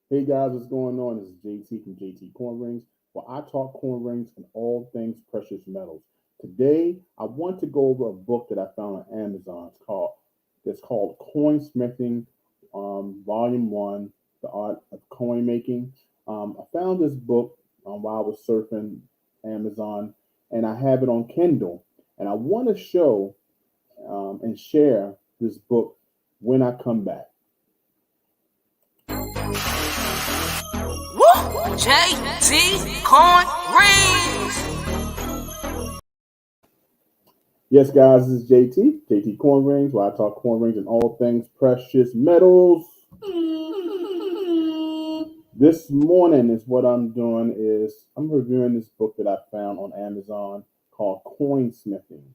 Hey guys, what's going on? This is JT from JT Coin Rings, where I talk coin rings and all things precious metals. Today, I want to go over a book that I found on Amazon. It's called Coinsmithing, Volume One: The Art of Coin Making. I found this book while I was surfing Amazon, and I have it on Kindle. And I want to show and share this book when I come back. Woo! JT Coin Rings. Yes, guys, this is JT Coin Rings, where I talk coin rings and all things precious metals. This morning is what I'm doing is I'm reviewing this book that I found on Amazon called Coinsmithing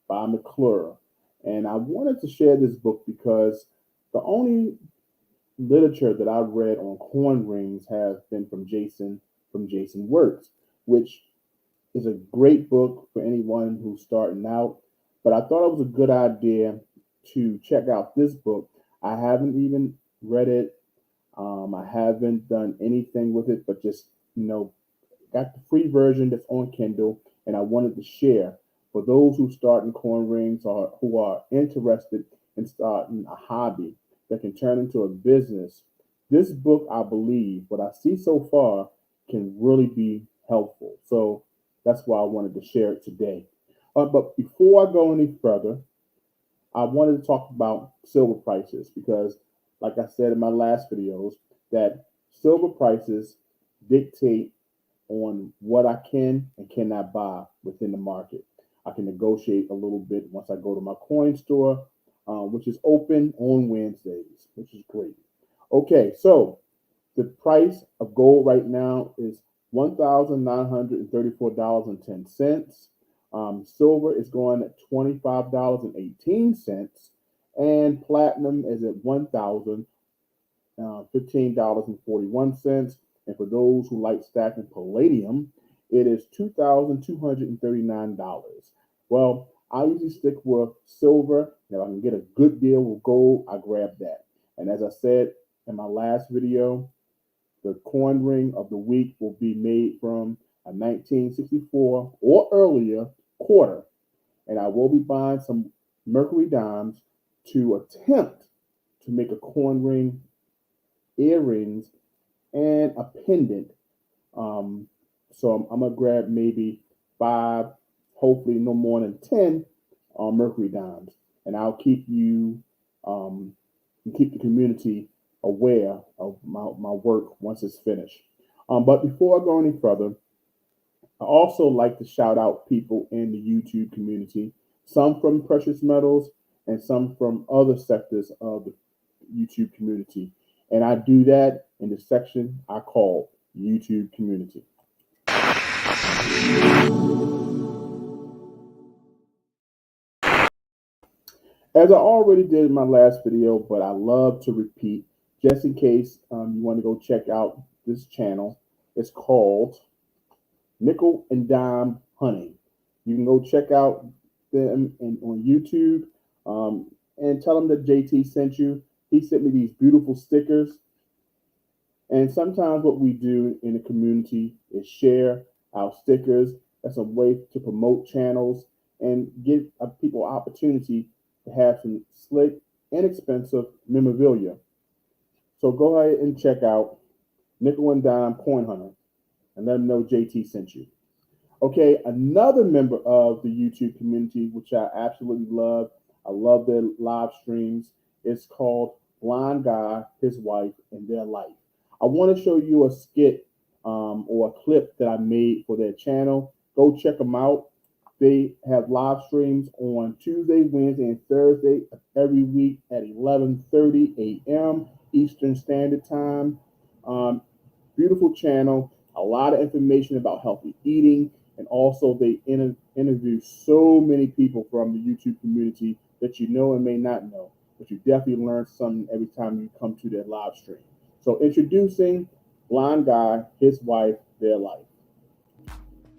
by McClure. And I wanted to share this book because the only literature that I've read on coin rings have been from Jason Works, which is a great book for anyone who's starting out. But I thought it was a good idea to check out this book. I haven't even read it. I haven't done anything with it, but just got the free version that's on Kindle, and I wanted to share for those who start in coin rings or who are interested in starting a hobby that can turn into a business. This book, I believe, what I see so far, can really be helpful. So that's why I wanted to share it today. But before I go any further, I wanted to talk about silver prices because, like I said in my last videos, that silver prices dictate on what I can and cannot buy within the market. I can negotiate a little bit once I go to my coin store, which is open on Wednesdays, which is great. Okay, so the price of gold right now is $1,934.10. Silver is going at $25.18, and platinum is at $1,015.41. And for those who like stacking palladium, it is $2,239. Well, I usually stick with silver. If I can get a good deal with gold, I grab that. And as I said in my last video, the coin ring of the week will be made from a 1964 or earlier quarter. And I will be buying some mercury dimes to attempt to make a coin ring, earrings, and a pendant. So I'm gonna grab maybe 5, hopefully no more than 10 mercury dimes, and I'll keep the community aware of my work once it's finished. But before I go any further, I also like to shout out people in the YouTube community, some from precious metals and some from other sectors of the YouTube community. And I do that in the section I call YouTube community. As I already did in my last video, but I love to repeat just in case you want to go check out this channel. It's called Nickel and Dime Hunting. You can go check out them on YouTube and tell them that JT sent you. He sent me these beautiful stickers. And sometimes what we do in the community is share our stickers. That's a way to promote channels and give people opportunity to have some slick, inexpensive memorabilia. So go ahead and check out Nickel and Dime Coin Hunter and let them know JT sent you. Okay, another member of the YouTube community, which I absolutely love, I love their live streams. It's called Blind Guy, His Wife, and Their Life. I want to show you a skit or a clip that I made for their channel. Go check them out. They have live streams on Tuesday, Wednesday, and Thursday of every week at 11:30 a.m. Eastern Standard Time. Beautiful channel, a lot of information about healthy eating, and also they interview so many people from the YouTube community that you know and may not know, but you definitely learn something every time you come to their live stream. So introducing Blind Guy, His Wife, Their Life.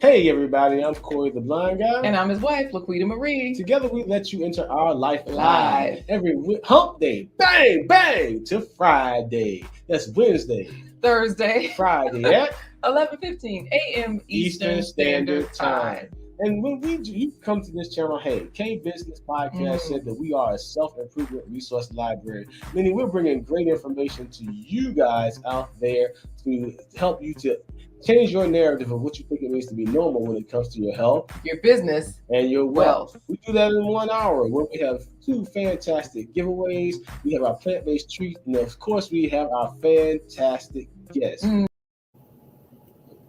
Hey everybody, I'm Corey the Blind Guy. And I'm his wife, Laquita Marie. Together we let you enter our life Live. every hump day, bang, bang, to Friday. That's Wednesday, Thursday, Friday at 11:15 a.m. Eastern Standard Time. And when you come to this channel, hey, K Business Podcast said that we are a self-improvement resource library, meaning we're bringing great information to you guys out there to help you to change your narrative of what you think it means to be normal when it comes to your health, your business, and your wealth. wealth. We do that in 1 hour where we have 2 fantastic giveaways. We have our plant-based treats, and of course, we have our fantastic guests.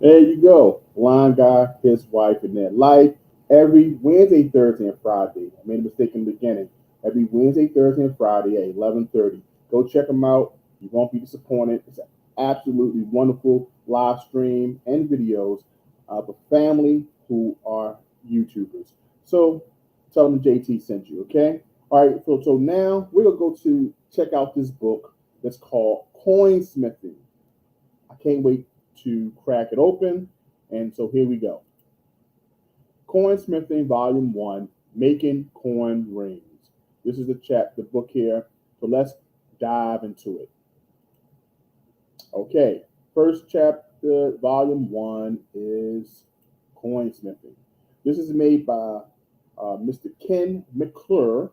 There you go. Blind guy, his wife, and their life. Every Wednesday, Thursday, and Friday. I made a mistake in the beginning. Every Wednesday, Thursday, and Friday at 11:30. Go check them out. You won't be disappointed. It's an absolutely wonderful live stream and videos of a family who are YouTubers. So tell them JT sent you, okay? All right, so now we're going to go to check out this book that's called Coinsmithing. I can't wait to crack it open, and so here we go. Coinsmithing, Volume 1, Making Coin Rings. This is the book here, so let's dive into it. Okay, first chapter, Volume 1 is Coinsmithing. This is made by Mr. Ken McClure,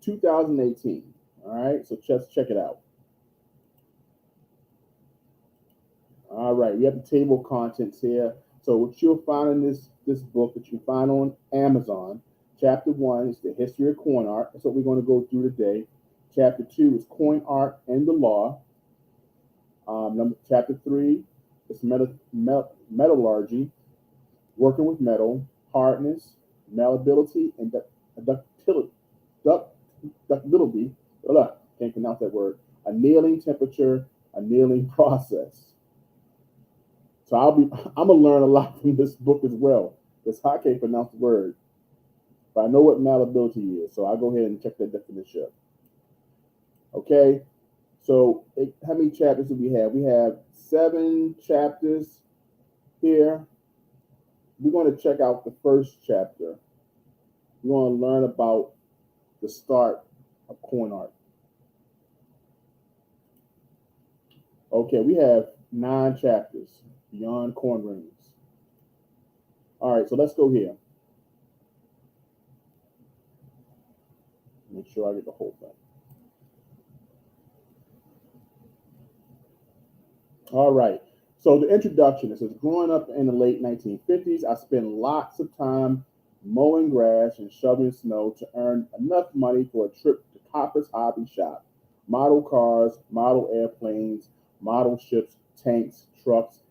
2018. All right, so just check it out. All right, we have the table of contents here. So what you'll find in this book that you find on Amazon, Chapter 1 is the history of coin art. That's what we're going to go through today. Chapter 2 is coin art and the law. Chapter 3 is metallurgy, working with metal, hardness, malleability, and ductility. Can't pronounce that word. Annealing temperature, annealing process. So I'm gonna learn a lot from this book as well, because I can't pronounce the word, but I know what malleability is. So I'll go ahead and check that definition. Okay. So how many chapters do we have? We have 7 chapters here. We're going to check out the first chapter. We're going to learn about the start of coin art. Okay, we have 9 chapters beyond coin rings. All right, so let's go here. Make sure I get the whole thing. All right, so the introduction, it says, growing up in the late 1950s, I spent lots of time mowing grass and shoveling snow to earn enough money for a trip to Copper's Hobby Shop. Model cars, model airplanes, model ships, tanks, trucks,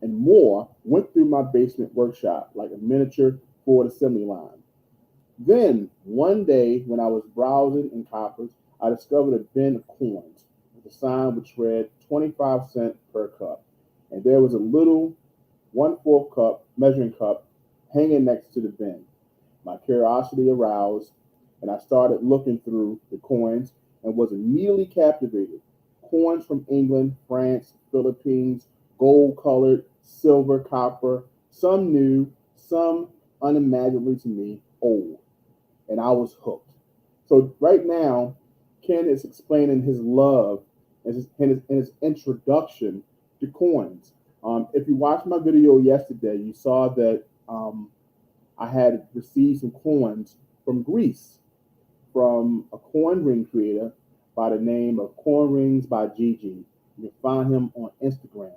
and more went through my basement workshop like a miniature Ford assembly line. Then, one day, when I was browsing in Copper's, I discovered a bin of coins with a sign which read 25 cents per cup. And there was a little 1/4 cup measuring cup hanging next to the bin. My curiosity aroused, and I started looking through the coins and was immediately captivated. Coins from England, France, Philippines, gold-colored, silver, copper, some new, some unimaginably to me old. And I was hooked. So right now, Ken is explaining his love and his introduction to coins. If you watched my video yesterday, you saw that I had received some coins from Greece from a coin ring creator by the name of Coin Rings by Gigi. You can find him on Instagram.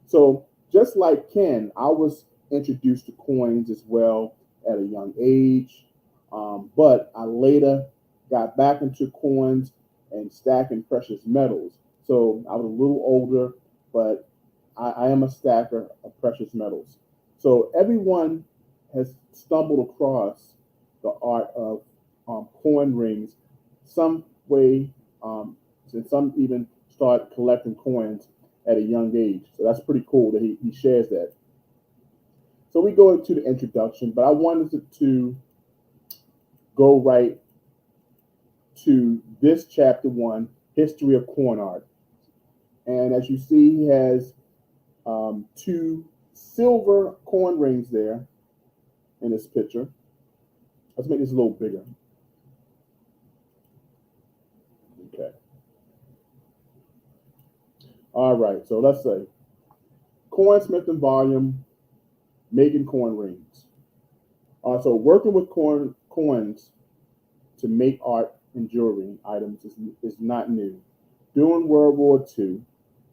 So just like Ken, I was introduced to coins as well at a young age, but I later got back into coins and stacking precious metals. So I was a little older, but I am a stacker of precious metals. So everyone has stumbled across the art of coin rings some way, and some even start collecting coins at a young age. So that's pretty cool that he shares that. So we go into the introduction, but I wanted to go right to this chapter 1, History of Coin Art. And as you see, he has 2 silver coin rings there in this picture. Let's make this a little bigger. Okay. All right, so let's say Coinsmithing volume, making coin rings. So working with coins to make art and jewelry items is not new. During World War II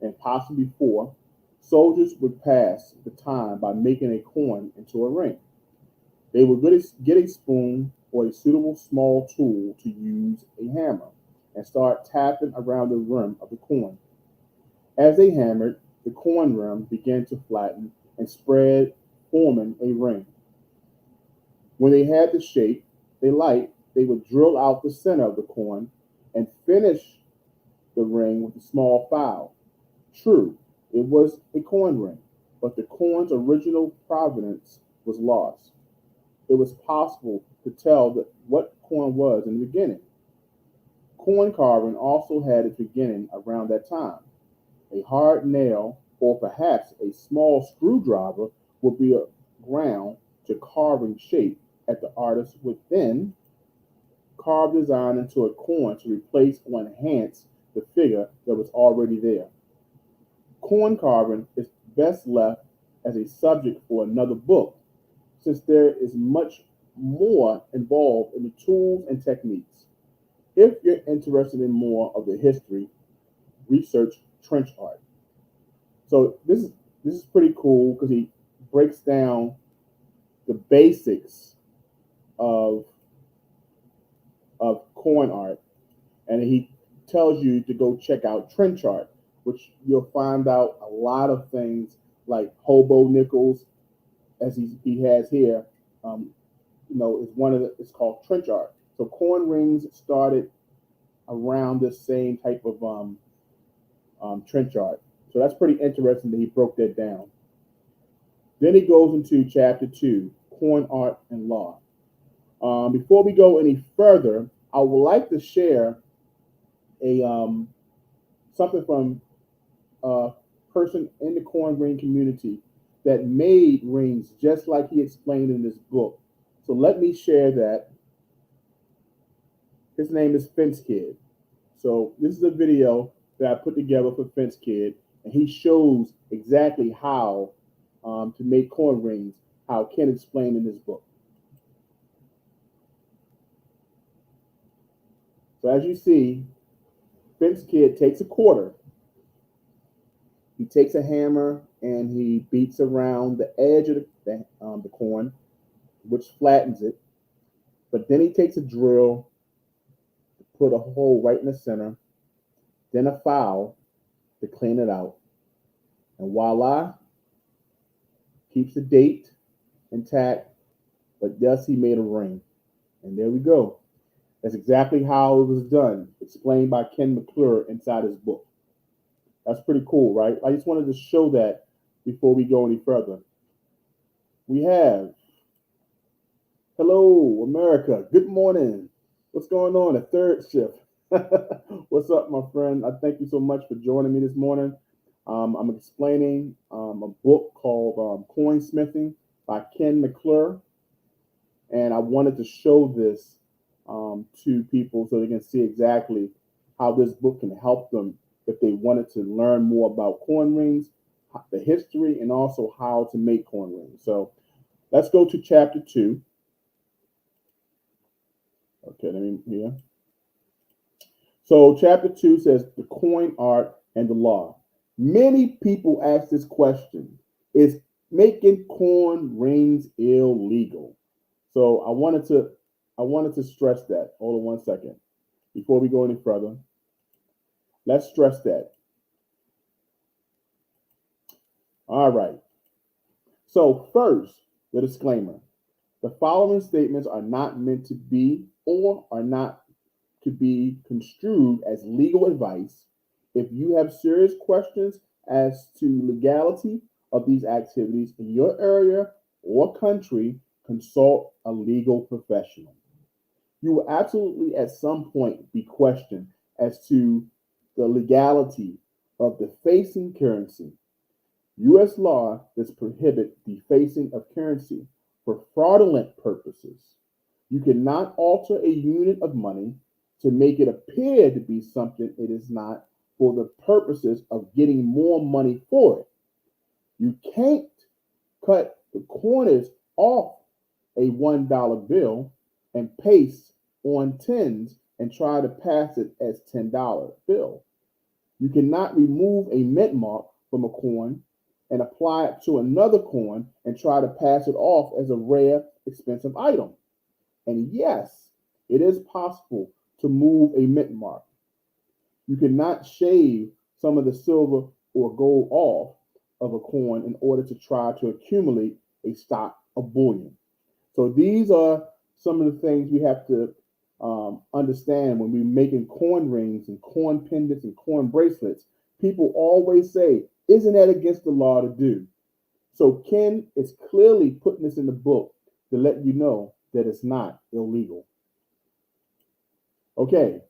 and possibly before, soldiers would pass the time by making a coin into a ring. They would get a spoon or a suitable small tool to use a hammer and start tapping around the rim of the coin. As they hammered, the coin rim began to flatten and spread, forming a ring. When they had the shape they liked, they would drill out the center of the coin and finish the ring with a small file. True, it was a coin ring, but the coin's original provenance was lost. It was possible to tell what coin was in the beginning. Coin carving also had its beginning around that time. A hard nail or perhaps a small screwdriver would be ground to carving shape at the artist would then carve design into a coin to replace or enhance the figure that was already there. Coin carving is best left as a subject for another book, since there is much more involved in the tools and techniques. If you're interested in more of the history, research trench art. So this is pretty cool because he breaks down the basics of coin art, and he tells you to go check out trench art, which you'll find out a lot of things like hobo nickels, as he has here. Is one of it's called trench art. So coin rings started around this same type of trench art. So that's pretty interesting that he broke that down. Then he goes into chapter 2, coin art and law. Before we go any further, I would like to share a something from a person in the coin ring community that made rings just like he explained in this book. So let me share that. His name is Fence Kid. So this is a video that I put together for Fence Kid, and he shows exactly how to make coin rings, how Ken explained in this book. So as you see, Fence Kid takes a quarter. He takes a hammer and he beats around the edge of the coin, which flattens it. But then he takes a drill to put a hole right in the center, then a file to clean it out. And voila, keeps the date intact, but thus he made a ring. And there we go. That's exactly how it was done, explained by Ken McClure inside his book. That's pretty cool, right? I just wanted to show that before we go any further. We have, hello, America. Good morning. What's going on? A third shift. What's up, my friend? I thank you so much for joining me this morning. I'm explaining a book called Coinsmithing by Ken McClure. And I wanted to show this to people so they can see exactly how this book can help them if they wanted to learn more about coin rings, the history, and also how to make coin rings. So let's go to chapter 2. Okay, let me here. So chapter 2 says the coin art and the law. Many people ask this question: is making coin rings illegal? So I wanted to stress that. Hold on one second. Before we go any further, let's stress that. All right. So first, the disclaimer. The following statements are not meant to be or are not to be construed as legal advice. If you have serious questions as to legality of these activities in your area or country, consult a legal professional. You will absolutely at some point be questioned as to the legality of defacing currency. U.S. law does prohibit defacing of currency for fraudulent purposes. You cannot alter a unit of money to make it appear to be something it is not for the purposes of getting more money for it. You can't cut the corners off a $1 bill and paste on tens and try to pass it as $10 bill. You cannot remove a mint mark from a coin and apply it to another coin and try to pass it off as a rare, expensive item. And yes, it is possible to move a mint mark. You cannot shave some of the silver or gold off of a coin in order to try to accumulate a stock of bullion. So these are some of the things we have to understand when we're making coin rings and coin pendants and coin bracelets. People always say, isn't that against the law to do? So Ken is clearly putting this in the book to let you know that it's not illegal. Okay,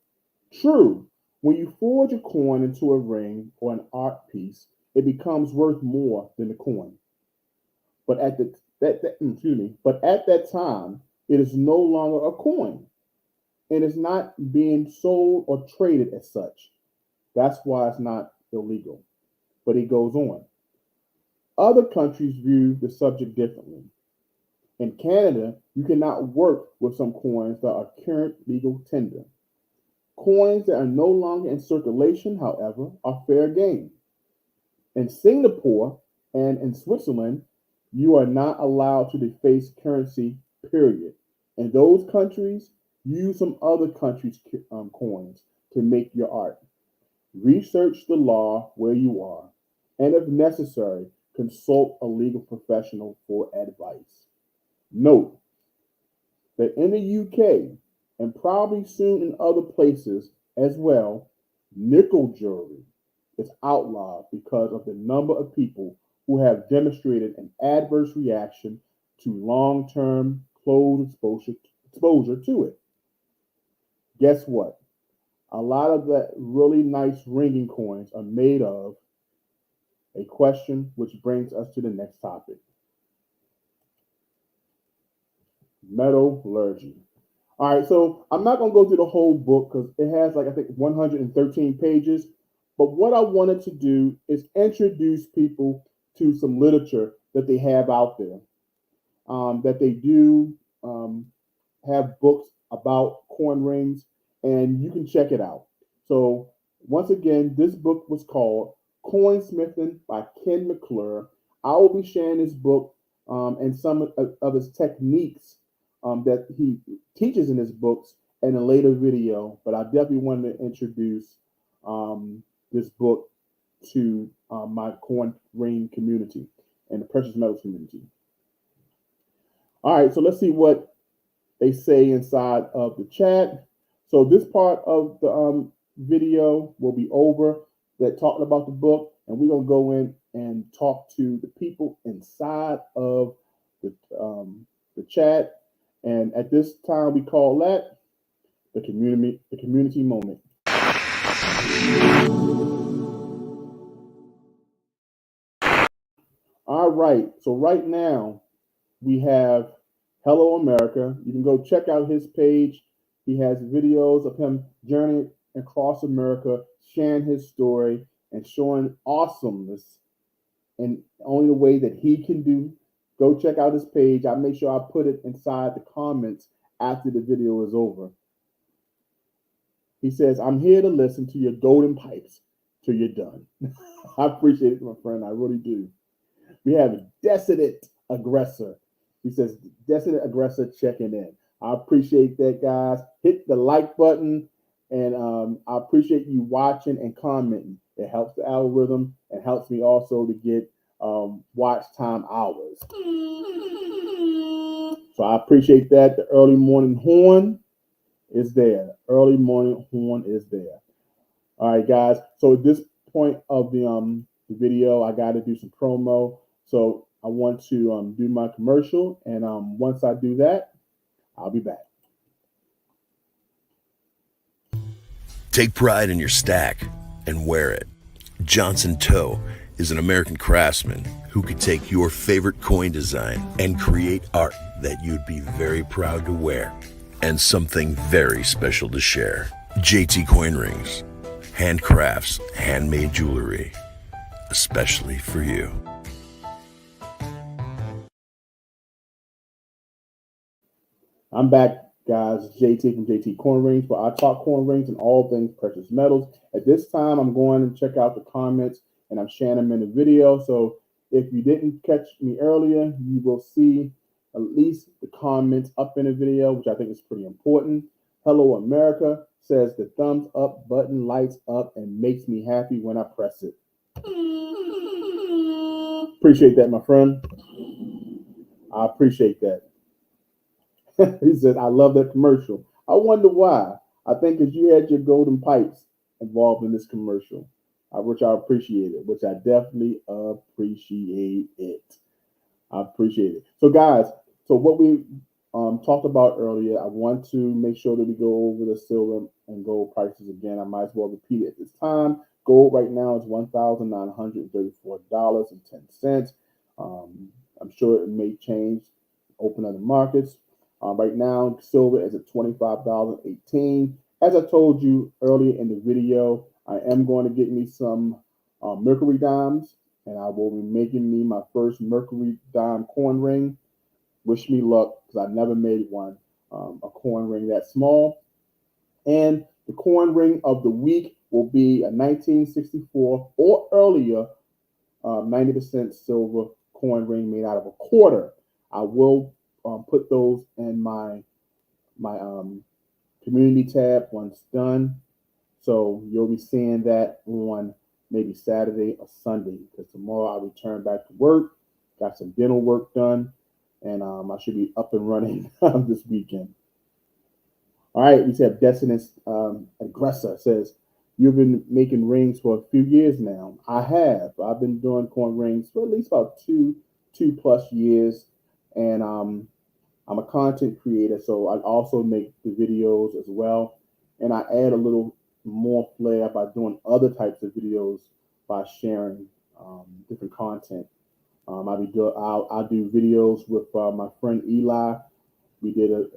true. When you forge a coin into a ring or an art piece, it becomes worth more than the coin. But at that time, it is no longer a coin, and it's not being sold or traded as such. That's why it's not illegal. But he goes on. Other countries view the subject differently. In Canada, you cannot work with some coins that are current legal tender. Coins that are no longer in circulation, however, are fair game. In Singapore and in Switzerland, you are not allowed to deface currency, period. In those countries, use some other countries' coins to make your art. Research the law where you are, and if necessary, consult a legal professional for advice. Note that in the UK, and probably soon in other places as well, nickel jewelry is outlawed because of the number of people who have demonstrated an adverse reaction to long-term close exposure to it. Guess what? A lot of the really nice ringing coins are made of a question, which brings us to the next topic. Metallurgy. All right, so I'm not going to go through the whole book because it has, like, I think 113 pages. But what I wanted to do is introduce people to some literature that they have out there, that they do have books about coin rings, and you can check it out. So once again, this book was called Coinsmithing by Ken McClure. I will be sharing this book and some of his techniques that he teaches in his books in a later video, but I definitely wanted to introduce this book to my coin ring community and the precious metals community. All right, so let's see what they say inside of the chat. So this part of the video will be over that talking about the book, and we're gonna go in and talk to the people inside of the chat. And at this time, we call that the community moment. All right, so right now we have Hello America. You can go check out his page. He has videos of him journeying across America, sharing his story and showing awesomeness in only the way that he can do. Go check out his page. I'll make sure I put it inside the comments after the video is over. He says, I'm here to listen to your golden pipes till you're done. I appreciate it, my friend. I really do. We have Dissident Aggressor. He says, Dissident Aggressor checking in. I appreciate that, guys. Hit the like button, and I appreciate you watching and commenting. It helps the algorithm and helps me also to get watch time hours. So I appreciate that. The early morning horn is there. Early morning horn is there. All right, guys. So at this point of the video, I got to do some promo. So I want to do my commercial, and once I do that, I'll be back. Take pride in your stack and wear it. Johnson Toe is an American craftsman who could take your favorite coin design and create art that you'd be very proud to wear and something very special to share. JT Coin Rings, handcrafts, handmade jewelry, especially for you. I'm back, guys. It's JT from JT Coin Rings, where I talk coin rings and all things precious metals. At this time, I'm going to check out the comments and I'm sharing them in the video. So if you didn't catch me earlier, you will see at least the comments up in the video, which I think is pretty important. Hello America says the thumbs up button lights up and makes me happy when I press it. Appreciate that, my friend. I appreciate that. He said, I love that commercial. I wonder why. I think because you had your golden pipes involved in this commercial, which I appreciate it, which I definitely appreciate it. I appreciate it. So, guys, so what we talked about earlier, I want to make sure that we go over the silver and gold prices again. I might as well repeat it at this time. Gold right now is $1,934.10. I'm sure it may change open other markets. Right now, silver is at $25.18. As I told you earlier in the video, I am going to get me some mercury dimes, and I will be making me my first mercury dime coin ring. Wish me luck, because I never made one, a coin ring that small. And the coin ring of the week will be a 1964 or earlier 90% silver coin ring made out of a quarter. I will put those in my community tab once done. So you'll be seeing that on maybe Saturday or Sunday, because tomorrow I return back to work, got some dental work done, and I should be up and running this weekend. All right, we have Dissident Aggressor says, you've been making rings for a few years now. I have. I've been doing coin rings for at least about two plus years, and I'm a content creator, so I also make the videos as well, and I add a little more flair by doing other types of videos by sharing different content. I do videos with my friend Eli. We did a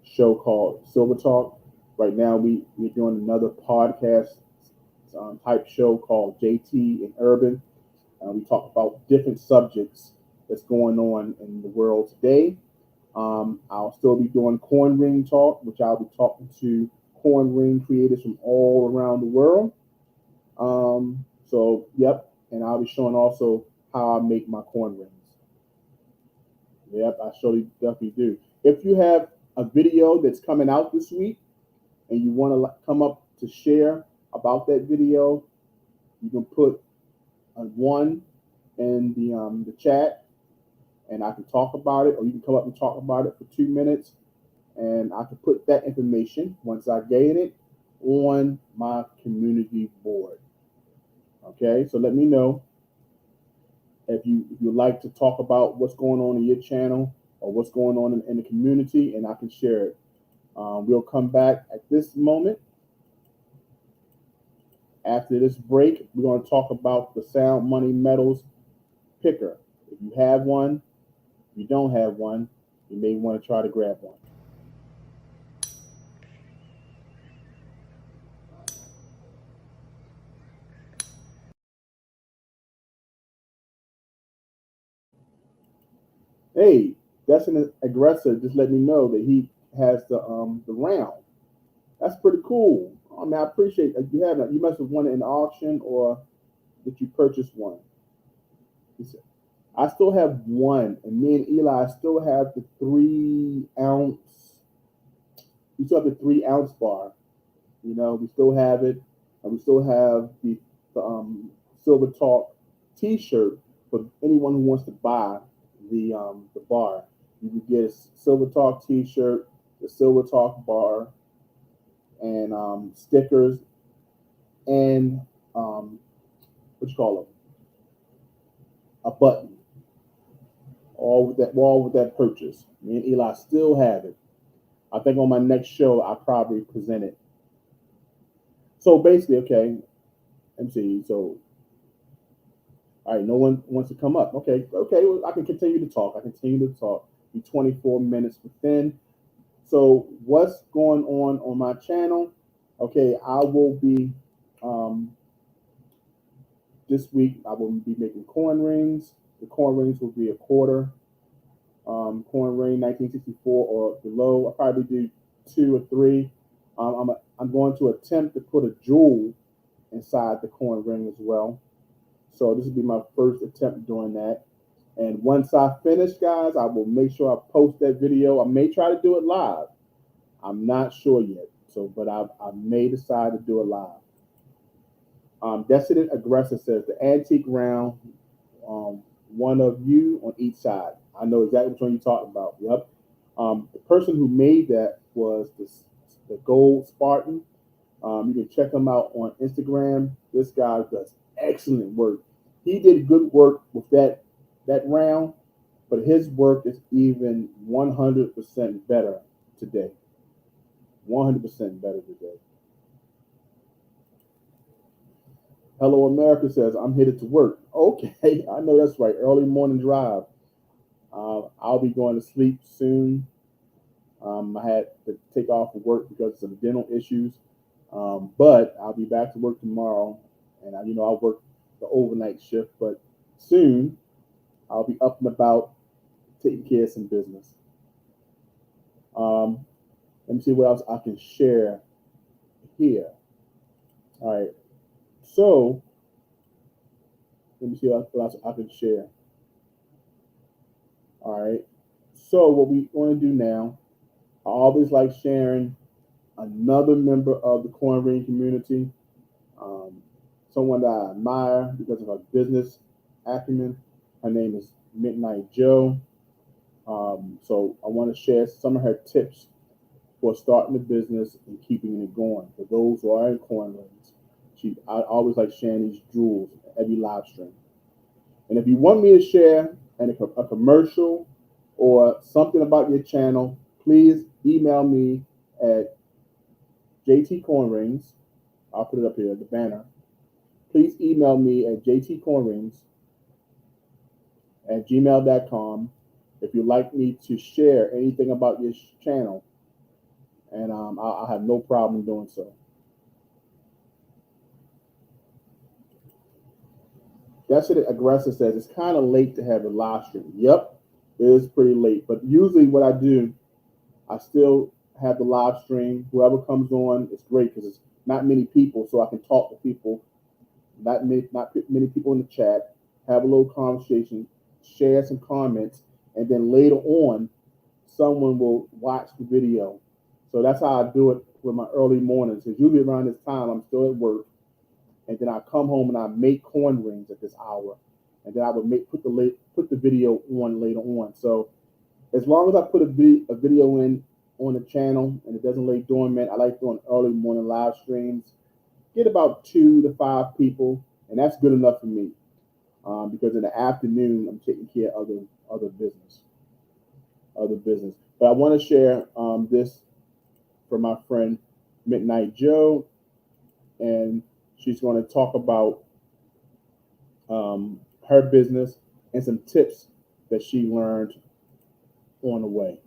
show called Silver Talk. Right now, we're doing another podcast type show called JT and Urban. We talk about different subjects that's going on in the world today. I'll still be doing coin ring talk, which I'll be talking to coin ring creators from all around the world. So, yep, and I'll be showing also how I make my coin rings. Yep, I surely definitely do. If you have a video that's coming out this week and you want to come up to share about that video, you can put a 1 in the chat, and I can talk about it, or you can come up and talk about it for 2 minutes, and I can put that information, once I gain it, on my community board. Okay, so let me know if you like to talk about what's going on in your channel or what's going on in the community, and I can share it. We'll come back at this moment. After this break, we're going to talk about the Sound Money Metals picker. If you have one, if you don't have one, you may want to try to grab one. Hey, Dissident Aggressor just let me know that he has the round. That's pretty cool. I mean, I appreciate that you have that. You must have won it in the auction, or did you purchase one? He said, I still have one, and me and Eli still have the 3 ounce. We still have the 3 ounce bar. You know, we still have it, and we still have the Silver Talk T-shirt for anyone who wants to buy the bar. You can get a Silver Talk T-shirt, the Silver Talk bar, and stickers, and what you call it, a button. All with that purchase. Me and Eli still have it. I think on my next show I'll probably present it. So basically, okay, let me see. So All right, no one wants to come up. Okay, well, I can continue to talk. Be 24 minutes within. So what's going on my channel? Okay, I will be this week. I will be making coin rings. The coin rings will be a quarter coin ring, 1964 or below. I'll probably do 2 or 3. I'm going to attempt to put a jewel inside the coin ring as well. So this will be my first attempt doing that. And once I finish, guys, I will make sure I post that video. I may try to do it live. I'm not sure yet. But I may decide to do it live. Dissident Aggressor says the antique round, one of you on each side. I know exactly which one you're talking about. Yep. The person who made that was the Gold Spartan. You can check him out on Instagram. This guy does excellent work. He did good work with that round, but his work is even 100% better today. 100% better today. Hello America says, I'm headed to work. Okay, I know that's right. Early morning drive. I'll be going to sleep soon. I had to take off of work because of some dental issues. But I'll be back to work tomorrow. And I'll work the overnight shift. But soon, I'll be up and about taking care of some business. Let me see what else I can share here. All right. So, let me see what else I can share. All right. So, what we're going to do now, I always like sharing another member of the coin ring community, someone that I admire because of her business acumen. Her name is Midnight Joe. So, I want to share some of her tips for starting a business and keeping it going. For those who are in coin rings, I always like sharing these jewels every live stream. And if you want me to share a commercial or something about your channel, please email me at JT Coin Rings. I'll put it up here, the banner. Please email me at jtcoinrings@gmail.com if you'd like me to share anything about your channel. And I'll have no problem doing so. Dissident Aggressor says it's kind of late to have a live stream. Yep, it is pretty late. But usually what I do, I still have the live stream. Whoever comes on, it's great because it's not many people, so I can talk to people. Not many people in the chat. Have a little conversation, share some comments, and then later on, someone will watch the video. So that's how I do it with my early mornings. Because usually around this time, I'm still at work. And then I come home and I make coin rings at this hour. And then I would put the video on later on. So as long as I put a video in on the channel and it doesn't lay dormant, I like doing early morning live streams. Get about 2 to 5 people, and that's good enough for me. Because in the afternoon, I'm taking care of other business. But I want to share this from my friend Midnight Joe, and she's going to talk about her business and some tips that she learned on the way.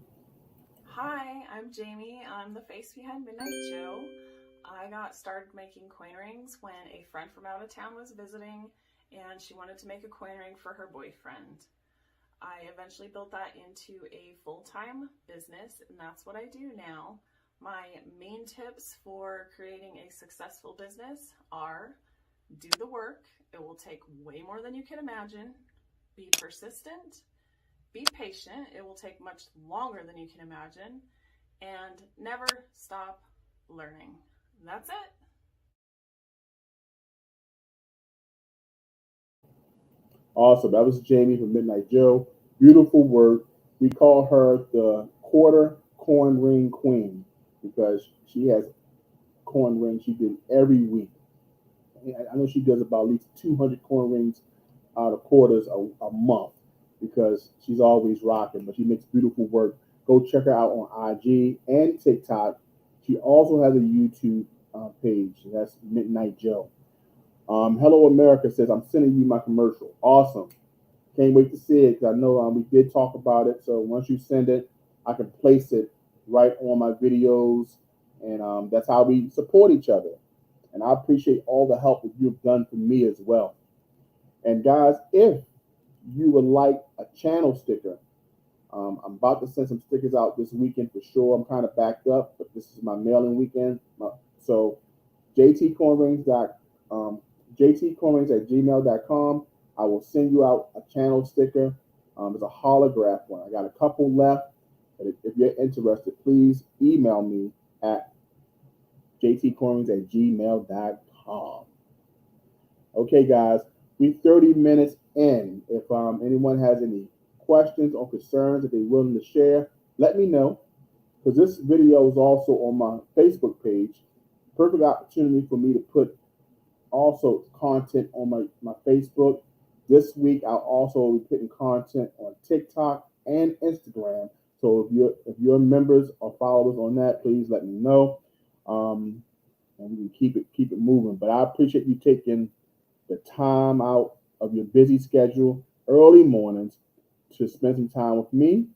Hi, I'm Jamie. I'm the face behind Midnight Joe. I got started making coin rings when a friend from out of town was visiting and she wanted to make a coin ring for her boyfriend. I eventually built that into a full-time business, and that's what I do now. My main tips for creating a successful business are: do the work. It will take way more than you can imagine. Be persistent. Be patient. It will take much longer than you can imagine. And never stop learning. That's it. Awesome. That was Jamie from Midnight Joe. Beautiful work. We call her the quarter coin ring queen because she has coin rings she did every week. I know she does about at least 200 coin rings out of quarters a month because she's always rocking, but she makes beautiful work. Go check her out on IG and TikTok. She also has a YouTube page. That's Midnight Joe. Hello America says, I'm sending you my commercial. Awesome. Can't wait to see it because I know we did talk about it. So once you send it, I can place it right on my videos. And that's how we support each other. And I appreciate all the help that you've done for me as well. And guys, if you would like a channel sticker, I'm about to send some stickers out this weekend for sure. I'm kind of backed up, but this is my mailing weekend. So jtcoinrings at gmail.com. I will send you out a channel sticker. It's a holograph one. I got a couple left. But if you're interested, please email me at jtcoinrings at gmail.com. Okay, guys, we're 30 minutes in. If anyone has any questions or concerns that they're willing to share, let me know, because this video is also on my Facebook page. Perfect opportunity for me to put also content on my Facebook. This week I'll also be putting content on TikTok and Instagram. So if you're members or followers on that, please let me know. And we can keep it moving. But I appreciate you taking the time out of your busy schedule, early mornings, to spend some time with me.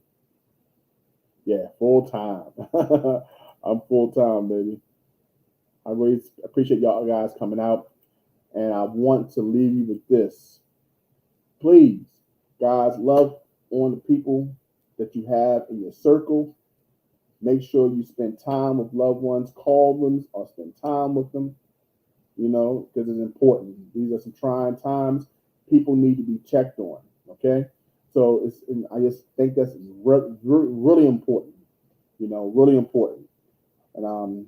Yeah, full time. I'm full time, baby. I really appreciate y'all guys coming out. And I want to leave you with this. Please, guys, love on the people that you have in your circle. Make sure you spend time with loved ones, call them or spend time with them, because it's important. These are some trying times. People need to be checked on, okay? So I just think that's really important, really important. And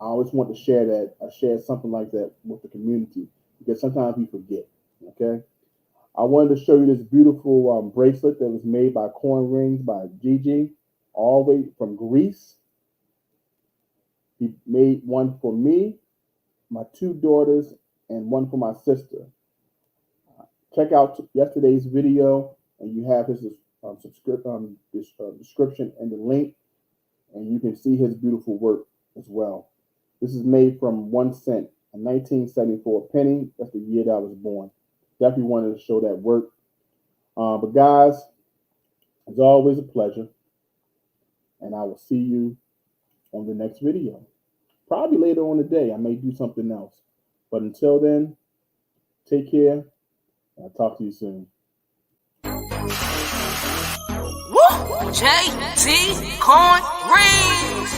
I always want to share that. I share something like that with the community because sometimes we forget, okay? I wanted to show you this beautiful bracelet that was made by Coin Rings by Gigi, all the way from Greece. He made one for me, my two daughters, and one for my sister. Check out yesterday's video, and you have his description and the link, and you can see his beautiful work as well. This is made from 1 cent, a 1974 penny. That's the year that I was born. Definitely wanted to show that work. But guys, it's always a pleasure. And I will see you on the next video. Probably later on today, I may do something else. But until then, take care. And I'll talk to you soon. Woo! JT Coin Rings.